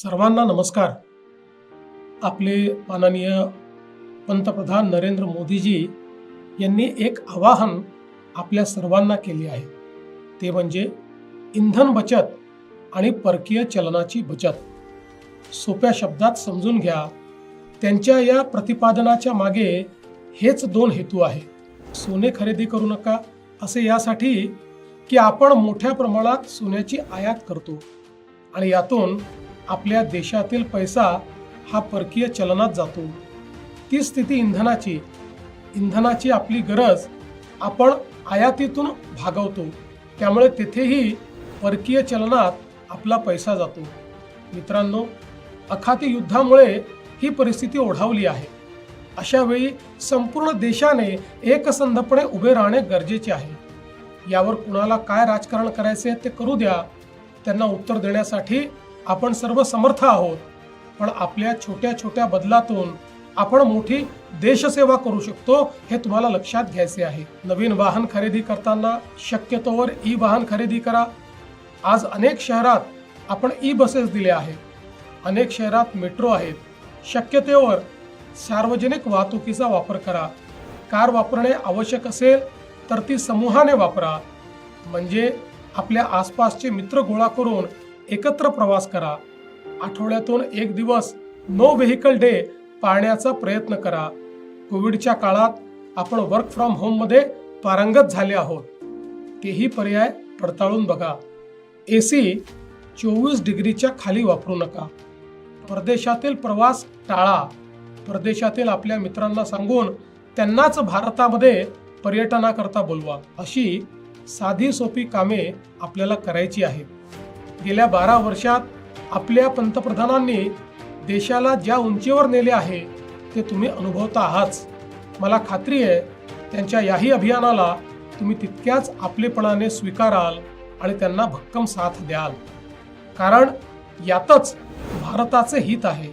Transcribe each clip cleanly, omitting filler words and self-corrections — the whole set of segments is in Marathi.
सर्वांना नमस्कार। आपले माननीय पंतप्रधान नरेंद्र मोदीजी यांनी एक आवाहन आपल्या सर्वांना केले आहे, ते म्हणजे इंधन बचत आणि परकीय चलनाची बचत। सोप्या शब्दात समजून घ्या, त्यांच्या या प्रतिपादनाच्या मागे हेच दोन हेतू आहेत। सोने खरेदी करू नका असे यासाठी की आपण मोठ्या प्रमाणात सोन्याची आयात करतो आणि यातून आपल्या देशातील पैसा हा परकीय चलनात जातो। ती स्थिती इंधनाची आपली गरज आपण आयातीतून भागवतो, त्यामुळे तेथेही परकीय चलनात आपला पैसा जातो। मित्रांनो, अखाती युद्धामुळे ही परिस्थिती ओढावली आहे। अशा वेळी संपूर्ण देशाने एकसंधपणे उभे राहणे गरजेचे आहे। यावर कुणाला काय राजकारण करायचे ते करू द्या, त्यांना उत्तर देण्यासाठी आपण सर्व समर्थ आहोत। पण आपल्या छोट्या छोट्या बदलातून आपण मोठी देशसेवा करू शकतो, हे तुम्हाला लक्षात घ्यायचे आहे। नवीन वाहन खरेदी करताना शक्यतोवर ई वाहन खरेदी करा। आज अनेक शहरात आपण ई बसेस दिले आहेत, अनेक शहरात मेट्रो आहेत। शक्यतोवर सार्वजनिक वाहतुकीचा वापर करा। कार वापरणे आवश्यक असेल तर ती समूहाने वापरा, म्हणजे आपल्या आसपासचे मित्र गोळा करून एकत्र प्रवास करा। आठवड्यातून एक दिवस नो व्हेकल डे पाळण्याचा प्रयत्न करा। कोविडच्या काळात आपण वर्क फ्रॉम होम मध्ये पारंगत झाले आहोत, तेही पर्याय पडताळून बघा। एसी 24 डिग्रीच्या खाली वापरू नका। परदेशातील प्रवास टाळा। परदेशातील आपल्या मित्रांना सांगून त्यांनाच भारतामध्ये पर्यटनाकरता बोलवा। अशी साधी सोपी कामे आपल्याला करायची आहेत। गेल्या 12 वर्षात आपल्या पंतप्रधानांनी देशाला ज्या उंचीवर नेले आहे ते तुम्ही अनुभवता आहात। मला खात्री आहे त्यांच्या याही अभियानाला तुम्ही तितक्याच आपलेपणाने स्वीकाराल आणि त्यांना भक्कम साथ द्याल, कारण यातच भारताचे हित आहे।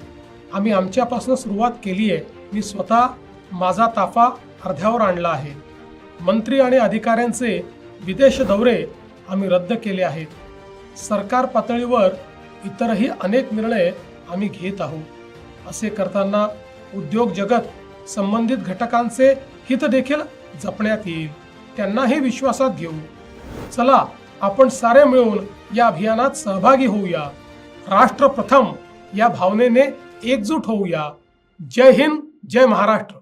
आम्ही आमच्यापासून सुरुवात केली आहे। मी स्वतः माझा ताफा अर्ध्यावर आणला आहे। मंत्री आणि अधिकाऱ्यांचे विदेश दौरे आम्ही रद्द केले आहेत। सरकार पातळीवर इतरही अनेक निर्णय आम्ही घेत आहोत। असे करताना उद्योग जगत, संबंधित घटकांचे हित देखील जपण्यात येईल, त्यांनाही विश्वासात घेऊ। चला, आपण सारे मिळून या अभियानात सहभागी होऊया। राष्ट्र प्रथम या भावनेने एकजूट होऊया। जय हिंद, जय महाराष्ट्र।